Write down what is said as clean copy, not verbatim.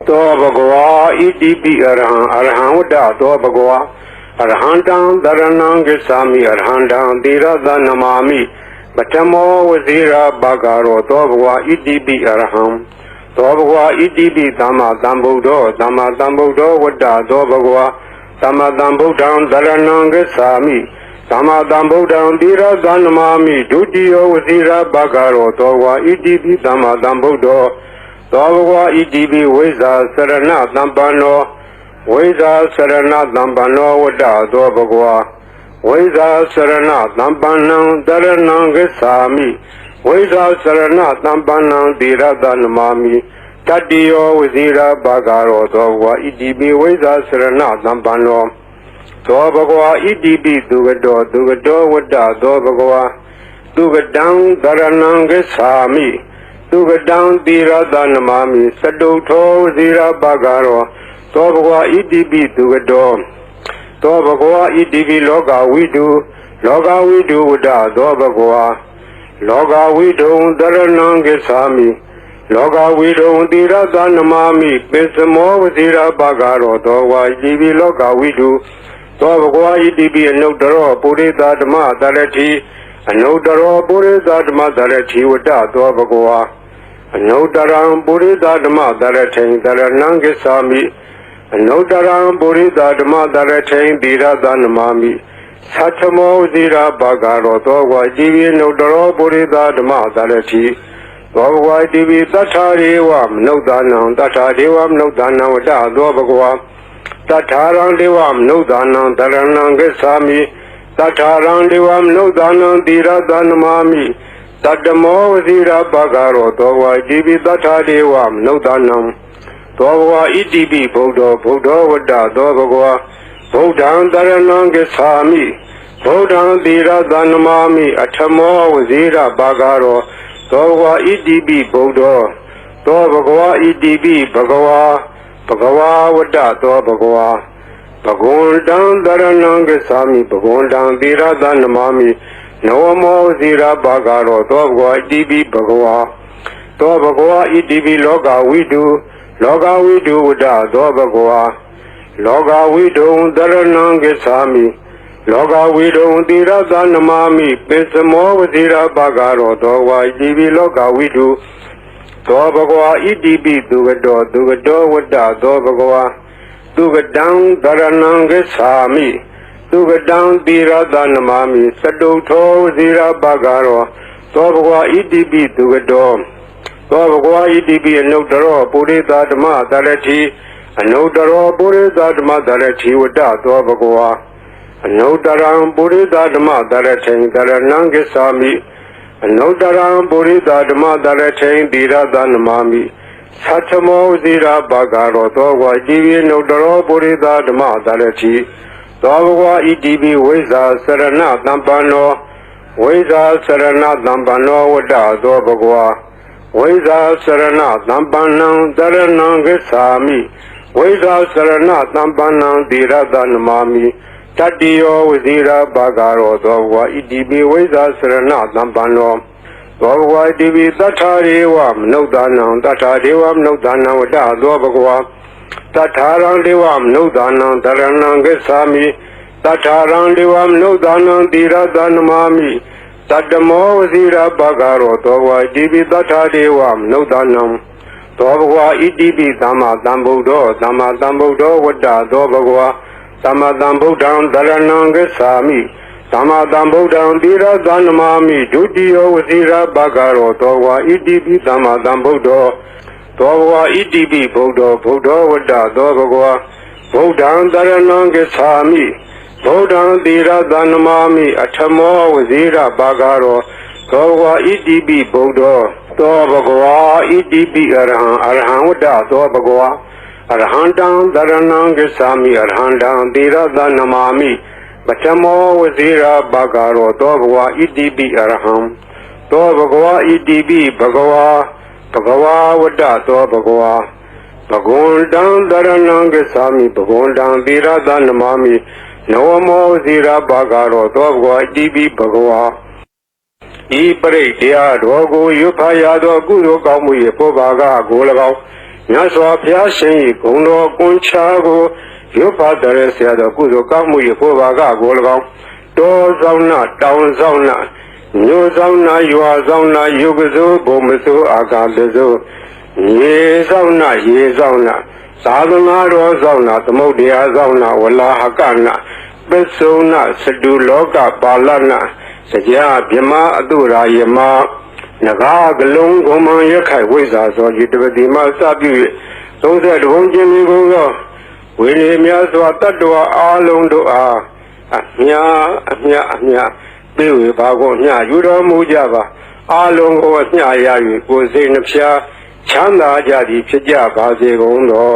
သောဘဂဝါဣတိပိအရဟံအရဟံဝတ္တသောဘဂဝါအရဟံတံသရဏံဂစ္ဆာမိအရဟံတံသီရသနမာမိပထမောဝဇိရာဘဂရောသောဘဂဝါဣတိပိအရဟံသောဘဂဝါဣတိပိသမ္မာသမ္ဗုဒ္ဓောသမ္မာသမ္ဗုဒ္ဓောဝတ္တသောဘဂဝါသမ္မာသမ္ဗုဒ္ဓံသရဏံဂစ္ဆာမိသမ္မာသမ္ဗုဒ္ဓံသီရသနမာမိဒုတိယဝဇိရာဘဂရောသောဘဂဝါဣတိပိသမ္မာသမ္ဗုဒ္ဓောသောဘဂဝါဣတိပိဝိဇ္ဇာစရဏသမ္ပန္နောဝိဇ္ဇာစရဏသမ္ပန္နောဝတ္တသောဘဂဝါဝိဇ္ဇာစရဏသမ္ပန္နံတရဏံဂစ္ဆာမိဝိဇ္ဇာစရဏသမ္ပန္နံသီရသနမာမိတတ္တိယောဝဇိရာဘဂရောသောဘဂဝါဣတိပိဝိဇ္ဇာစရဏသမ္ပန္နောသောဘဂဝါဣတိပိသူကတောဝတ္တသောဘဂဝါသူကတံတရဏံဂစ္ဆာမိသူကတံသီရသနမာမိသတုထောဝဇိရာဘဂရောသောဘဂဝါဣတိပိသူကတောသောဘဂဝါဣတိပိလောကဝိတုဝတ္တသောဘဂဝါလောကဝိတုံတရဏံဂစ္ဆာမိလောကဝိတုံသီရသနမာမိပိစမောဝဇိရာဘဂရောသောဘဂဝါဣတိပိလောကဝိတုသောဘဂဝါဣတိပိအနုတ္တရောပုရိသဓမ္မတရတိအနုတ္တရောပုရိသဓမ္မတရတိဝတ္တသောဘဂဝါအနုတ္တရံပုရိသဓမ္မတရထိန်တရဏံဂစ္ဆာမိအနုတ္တရံပုရိသဓမ္မတရထိန်သီရသနမာမိသတ္ထမောဇိရာဘဂရောသောဘဂဝါဣတိပိအနုတ္တရောပုရိသဓမ္မတရတိသောဘဂဝါဣတိပိသတ္ထာရေဝမနုဿာနံသတ္ထာဒေဝမနုဿာနံဝတ္တသောဘဂဝါတထာရံဒေဝမနုဿာနံတရဏံဂစ္ဆာမိတထာရံဒေဝမနုဿာနံသီရသနမာမိတတ္တမောဝဇိရာဘဂရောသောဘဂဝါဣတိပိတထာဒေဝမနုဿာနံသောဘဂဝါဣတိပိဗုဒ္ဓောဝတ္တသောဘဂဝါဗုဒ္ဓံတရဏံဂစ္ဆာမိဗုဒ္ဓံသီရသနမာမိအထမောဝဇိရာဘဂရောသောဘဂဝါဣတိပိဗုဒ္ဓောသောဘဂဝါဣတိပိဘဂဝါဝတ္တသောဘဂဝါဘဂဝန္တံတရဏံဂစ္ဆာမိဘဂဝန္တံသီရသနမာမိနဝမောဇိရာဘဂရောသောဘဂဝါဣတိပိဘဂဝါသောဘဂဝါဣတိပိလောကဝိတုဝတ္တသောဘဂဝါလောကဝိတုံတရဏံဂစ္ဆာမိလောကဝိတုံသီရသနမာမိပိစမောဝဇိရာဘဂရောသောဘဂဝါဣတိပိလောကဝိတုသောဘဂဝါဣတိပိသူကတောဝတ္တသောဘဂဝါသူကတံတရဏံဂစ္ဆာမိသူကတံသီရသနမာမိသတုထောဝဇိရာဘဂရောသောဘဂဝါဣတိပိသူကတောသောဘဂဝါဣတိပိအနုတ္တရောပုရိသဓမ္မတရတိအနုတ္တရောပုရိသဓမ္မတရတိဝတ္တသောဘဂဝါအနုတ္တရံပုရိသဓမ္မတရထိန်တရဏံဂစ္ဆာမိအနုတ္တရံပုရိသဓမ္မတရထိန်သီရသနမာမိသတ္ထမောဇိရာဘဂရောသောဘဂဝါဣတိပိအနုတ္တရောပုရိသဓမ္မတရတိသောဘဂဝါဣတိပိဝိဇ္ဇာစရဏသမ္ပန္နောဝိဇ္ဇာစရဏသမ္ပန္နောဝတ္တသောဘဂဝါဝိဇ္ဇာစရဏသမ္ပန္နံတရဏံဂစ္ဆာမိဝိဇ္ဇာစရဏသမ္ပန္နံသီရသနမာမိတတ္တိယောဝဇိရာဘဂရောသောဘဂဝါဣတိပိဝိဇ္ဇာစရဏသမ္ပန္နောသောဘဂဝါဣတိပိသတ္ထာရေဝမနုဿာနံသတ္ထာဒေဝမနုဿာနံဝတ္တသောဘဂဝါတထာရံဒေဝမနုဿာနံတရဏံဂစ္ဆာမိတထာရံဒေဝမနုဿာနံသီရသနမာမိတတ္တမောဝဇိရာဘဂရောသောဘဂဝါဣတိပိသတ္ထာဒေဝမနုဿာနံသောဘဂဝါဣတိပိသမ္မာသမ္ဗုဒ္ဓောဝတ္တသောဘဂဝါသမ္မာသမ္ဗုဒ္ဓံတရဏံဂစ္ဆာမိသမ္မာသမ္ဗုဒ္ဓံသီရသနမာမိဒုတိယဝဇိရာဘဂရောသောဘဂဝါဣတိပိသမ္မာသမ္ဗုဒ္ဓောသောဘဂဝါဣတိပိဗုဒ္ဓောဝတ္တသောဘဂဝါဗုဒ္ဓံတရဏံဂစ္ဆာမိဗုဒ္ဓံသီရသနမာမိအထမောဝဇိရာဘဂရောသောဘဂဝါဣတိပိဗုဒ္ဓောသောဘဂဝါဣတိပိအရဟံဝတ္တသောဘဂဝါအရဟံတံတရဏံဂစ္ဆာမိအရဟံတံသီရသနမာမိပထမောဝဇိရာဘဂရောသောဘဂဝါဣတိပိအရဟံသောဘဂဝါဣတိပိဘဂဝါဝတ္တသောဘဂဝါဘဂဝန္တံတရဏံဂစ္ဆာမိဘဂဝန္တံသီရသနမာမိနဝမောဝဇိရာဘဂရောသောဘဂဝါဣတိပိဘဂဝါဤပရိတရားတော်ကိုရွတ်ဖတ်ရသောကုသိုလ်ကောင်းမှု၏ပုဗ္ဗာကကို၎င်း မြတ်စွာဘုရားရှင်၏ဂုဏ်တော်ကွန်ချာကိုရုပ်ပါတရဆရာတော်ကုသိုလ်ကောင်းမှု၏ဖို့ပါကကို၎င်းတောဆောင်နာတောင်ဆောင်နာမြို့ဆောင်နာရွာဆောင်နာယုတ်ကစိုးဘုံမစိုးအာကာတစိုးရေဆောင်နာရေဆောင်နာသာသနာတော်ဆောင်နာသမုဒ္ဒရာဆောင်နာဝလာဟကနာပစ္စုနာစတုလောကပါဠနာစကြာမြမအတုရာယမနဂါကလုံးဂုံမံရခိုင်ဝိဇ္ဇာသောဤတပတိမစပြု၍30ဘုံကျင်းပြီးကုန်သောဝိနည်းများစွာတတ္တဝါအားလုံးတို့အားအမြပေးဝေပါကုန်မျှယူတော်မူကြပါအားလုံးကိုမျှရ၍ကိုယ်စိတ်နှဖျားချမ်းသာကြသည်ဖြစ်ကြပါစေကုန်သော